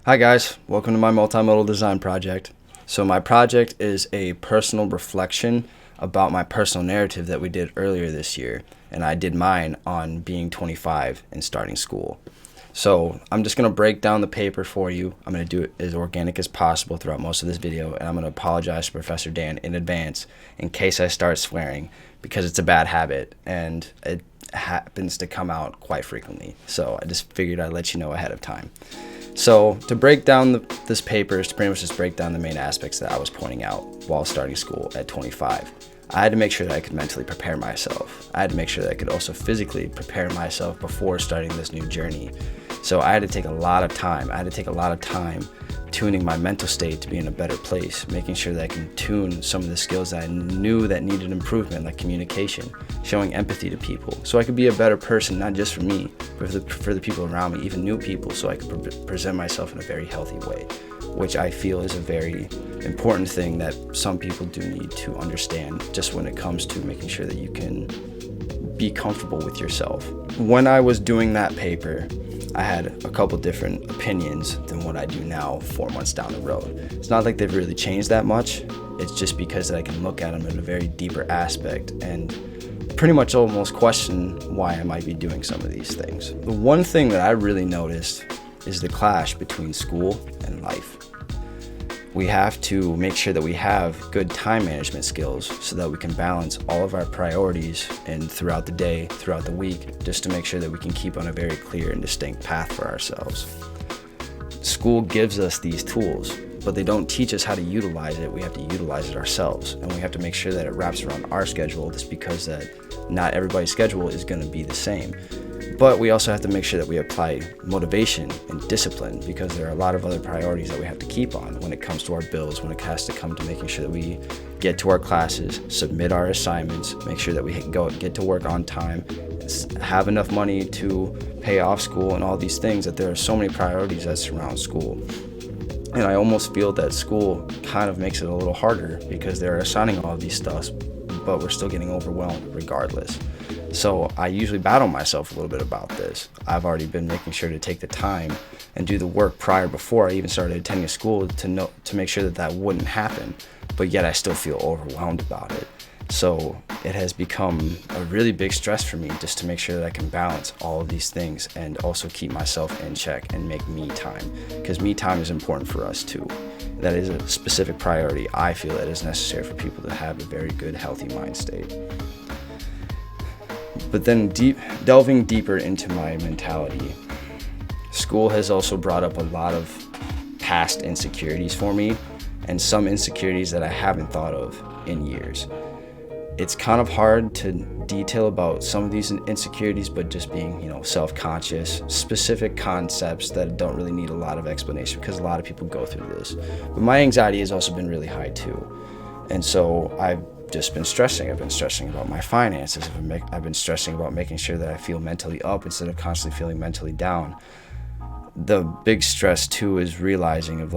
Hi guys, welcome to my multimodal design project. So my project is a personal reflection about my personal narrative that we did earlier this year, and I did mine on being 25 and starting school. So I'm just going to break down the paper for you. I'm going to do it as organic as possible throughout most of this video, and I'm going to apologize to Professor Dan in advance in case I start swearing, because it's a bad habit and it happens to come out quite frequently. So I just figured I'd let you know ahead of time. So to break down this paper is to pretty much just break down the main aspects that I was pointing out while starting school at 25. I had to make sure that I could mentally prepare myself. I had to make sure that I could also physically prepare myself before starting this new journey. So I had to take a lot of time. I had to take a lot of time tuning my mental state to be in a better place, making sure that I can tune some of the skills that I knew that needed improvement, like communication, showing empathy to people, so I could be a better person, not just for me, but for the people around me, even new people, so I could present myself in a very healthy way, which I feel is a very important thing that some people do need to understand just when it comes to making sure that you can be comfortable with yourself. When I was doing that paper, I had a couple different opinions than what I do now 4 months down the road. It's not like they've really changed that much. It's just because I can look at them in a very deeper aspect and pretty much almost question why I might be doing some of these things. The one thing that I really noticed is the clash between school and life. We have to make sure that we have good time management skills so that we can balance all of our priorities and throughout the day, throughout the week, just to make sure that we can keep on a very clear and distinct path for ourselves. School gives us these tools, but they don't teach us how to utilize it. We have to utilize it ourselves, and we have to make sure that it wraps around our schedule, just because that not everybody's schedule is going to be the same. But we also have to make sure that we apply motivation and discipline, because there are a lot of other priorities that we have to keep on when it comes to our bills, when it has to come to making sure that we get to our classes, submit our assignments, make sure that we get to work on time, have enough money to pay off school and all these things, that there are so many priorities that surround school. And I almost feel that school kind of makes it a little harder because they're assigning all of these stuff, but we're still getting overwhelmed regardless. So I usually battle myself a little bit about this. I've already been making sure to take the time and do the work before I even started attending school to make sure that that wouldn't happen, but yet I still feel overwhelmed about it. So it has become a really big stress for me just to make sure that I can balance all of these things and also keep myself in check and make me time, because me time is important for us too. That is a specific priority I feel that is necessary for people to have a very good, healthy mind state. But then delving deeper into my mentality, school has also brought up a lot of past insecurities for me, and some insecurities that I haven't thought of in years. It's kind of hard to detail about some of these insecurities, but just being, self-conscious, specific concepts that don't really need a lot of explanation, because a lot of people go through this. But my anxiety has also been really high too. And so I've just been stressing. I've been stressing about my finances. I've been stressing about making sure that I feel mentally up instead of constantly feeling mentally down. The big stress too is realizing of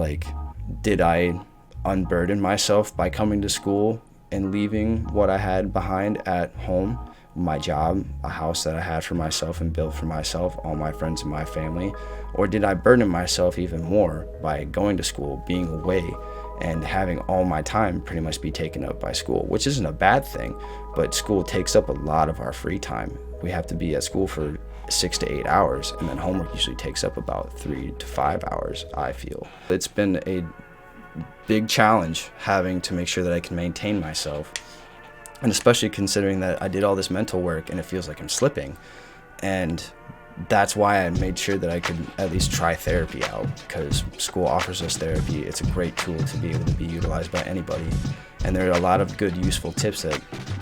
did I unburden myself by coming to school and leaving what I had behind at home, my job, a house that I had for myself and built for myself, all my friends and my family? Or did I burden myself even more by going to school, being away, and having all my time pretty much be taken up by school, which isn't a bad thing, but school takes up a lot of our free time. We have to be at school for 6 to 8 hours, and then homework usually takes up about 3 to 5 hours, I feel. It's been a big challenge having to make sure that I can maintain myself, and especially considering that I did all this mental work and it feels like I'm slipping. And that's why I made sure that I could at least try therapy out, because school offers us therapy. It's a great tool to be able to be utilized by anybody. And there are a lot of good, useful tips that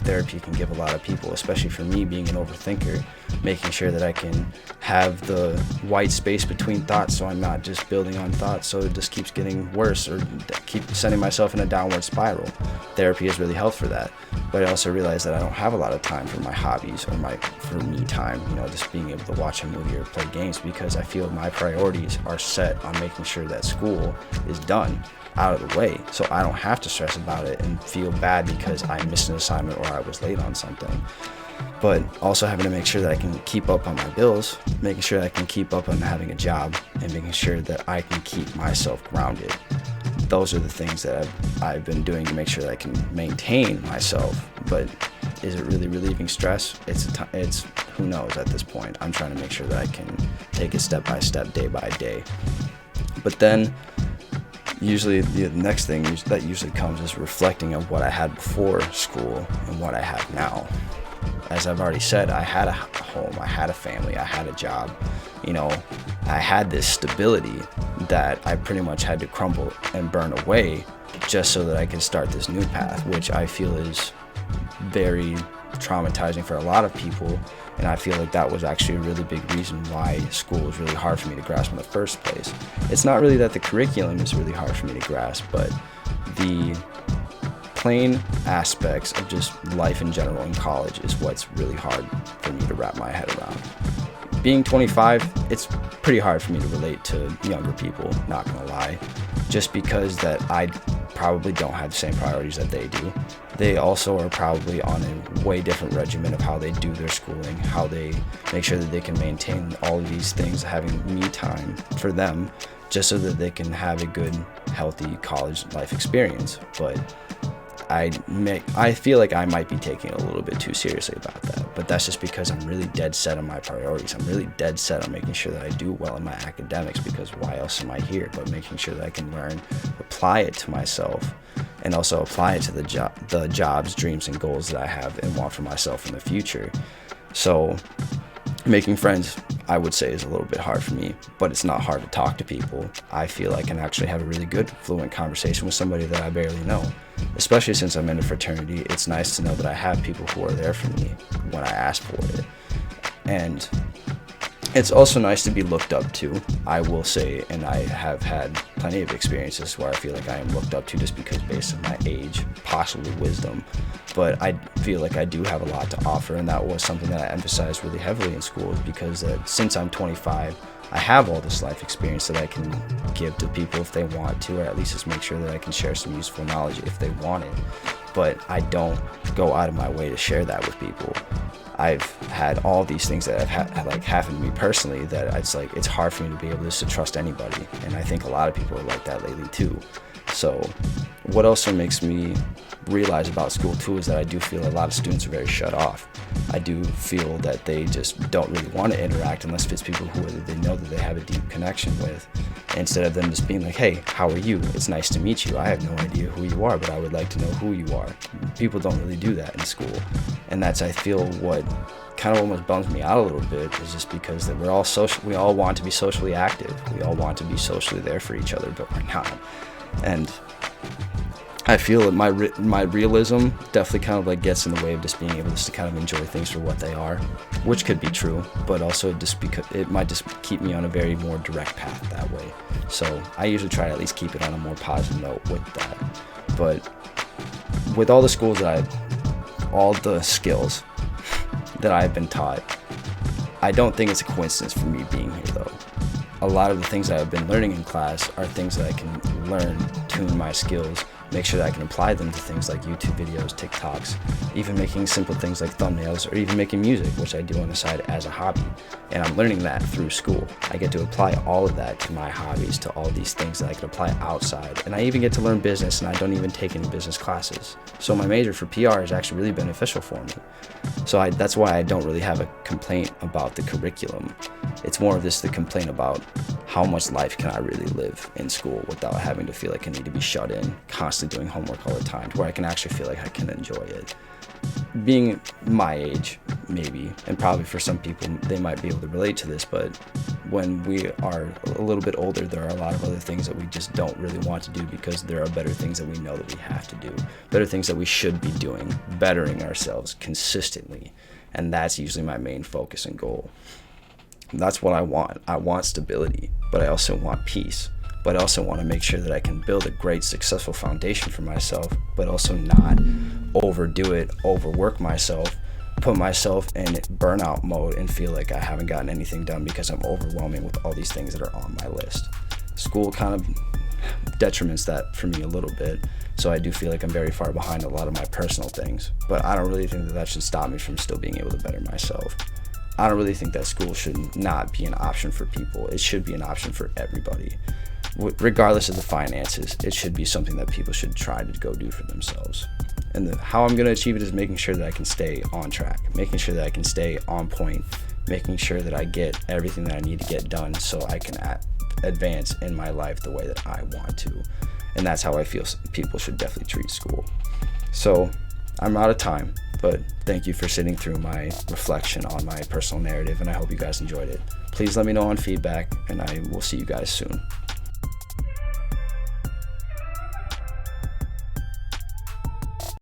therapy can give a lot of people, especially for me being an overthinker, making sure that I can have the white space between thoughts so I'm not just building on thoughts so it just keeps getting worse or keep sending myself in a downward spiral. Therapy has really helped for that. But I also realized that I don't have a lot of time for my hobbies or for me time, just being able to watch a movie or play games, because I feel my priorities are set on making sure that school is done, out of the way, so I don't have to stress about it and feel bad because I missed an assignment or I was late on something. but also having to make sure that I can keep up on my bills, making sure that I can keep up on having a job, and making sure that I can keep myself grounded. Those are the things that I've been doing to make sure that I can maintain myself. But is it really relieving stress? It's who knows at this point. I'm trying to make sure that I can take it step by step, day by day. But then usually the next thing that usually comes is reflecting on what I had before school and what I have now. As I've already said, I had a home, I had a family, I had a job. I had this stability that I pretty much had to crumble and burn away just so that I could start this new path, which I feel is very traumatizing for a lot of people. And I feel like that was actually a really big reason why school was really hard for me to grasp in the first place. It's not really that the curriculum is really hard for me to grasp, but the plain aspects of just life in general in college is what's really hard for me to wrap my head around. Being 25, it's pretty hard for me to relate to younger people, not gonna lie, just because that I probably don't have the same priorities that they do. They also are probably on a way different regimen of how they do their schooling, how they make sure that they can maintain all of these things, having me time for them, just so that they can have a good, healthy college life experience. But I feel like I might be taking it a little bit too seriously about that, but that's just because I'm really dead set on my priorities. I'm really dead set on making sure that I do well in my academics, because why else am I here but making sure that I can learn, apply it to myself, and also apply it to the jobs, dreams, and goals that I have and want for myself in the future. So making friends, I would say, is a little bit hard for me, but it's not hard to talk to people. I feel I can actually have a really good, fluent conversation with somebody that I barely know. Especially since I'm in a fraternity, it's nice to know that I have people who are there for me when I ask for it. And it's also nice to be looked up to, I will say, and I have had plenty of experiences where I feel like I am looked up to just because based on my age, possibly wisdom. But I feel like I do have a lot to offer, and that was something that I emphasized really heavily in school, because since I'm 25, I have all this life experience that I can give to people if they want to, or at least just make sure that I can share some useful knowledge if they want it. But I don't go out of my way to share that with people. I've had all these things that have happened to me personally that it's hard for me to be able to trust anybody. And I think a lot of people are like that lately too. So what also makes me realize about school too is that I do feel a lot of students are very shut off. I do feel that they just don't really want to interact unless it's people who they know that they have a deep connection with, instead of them just being like, hey, how are you? It's nice to meet you. I have no idea who you are, but I would like to know who you are. People don't really do that in school. And that's, I feel, what kind of almost bums me out a little bit, is just because that we're all social. We all want to be socially active. We all want to be socially there for each other, but we're not. And I feel that my realism definitely kind of gets in the way of just being able to kind of enjoy things for what they are, which could be true, but also just because it might just keep me on a very more direct path that way. So I usually try to at least keep it on a more positive note with that. But with all the schools all the skills that I've been taught, I don't think it's a coincidence for me being here though. A lot of the things that I've been learning in class are things that I can learn, tune my skills, make sure that I can apply them to things like YouTube videos, TikToks, even making simple things like thumbnails, or even making music, which I do on the side as a hobby. And I'm learning that through school. I get to apply all of that to my hobbies, to all these things that I can apply outside. And I even get to learn business, and I don't even take any business classes. So my major for PR is actually really beneficial for me. So that's why I don't really have a complaint about the curriculum. It's more of just the complaint about how much life can I really live in school without having to feel like I need to be shut in, constantly doing homework all the time, to where I can actually feel like I can enjoy it. Being my age, maybe, and probably for some people, they might be able to relate to this, but when we are a little bit older, there are a lot of other things that we just don't really want to do because there are better things that we know that we have to do, better things that we should be doing, bettering ourselves consistently, and that's usually my main focus and goal. That's what I want. I want stability, but I also want peace. But I also want to make sure that I can build a great, successful foundation for myself, but also not overdo it, overwork myself, put myself in burnout mode and feel like I haven't gotten anything done because I'm overwhelming with all these things that are on my list. School kind of detriments that for me a little bit, So I do feel like I'm very far behind a lot of my personal things, but I don't really think that should stop me from still being able to better myself. I don't really think that school should not be an option for people. It should be an option for everybody. Regardless of the finances, it should be something that people should try to go do for themselves. And how I'm going to achieve it is making sure that I can stay on track, making sure that I can stay on point, making sure that I get everything that I need to get done so I can advance in my life the way that I want to. And that's how I feel people should definitely treat school. So I'm out of time, but thank you for sitting through my reflection on my personal narrative, and I hope you guys enjoyed it. Please let me know on feedback, and I will see you guys soon.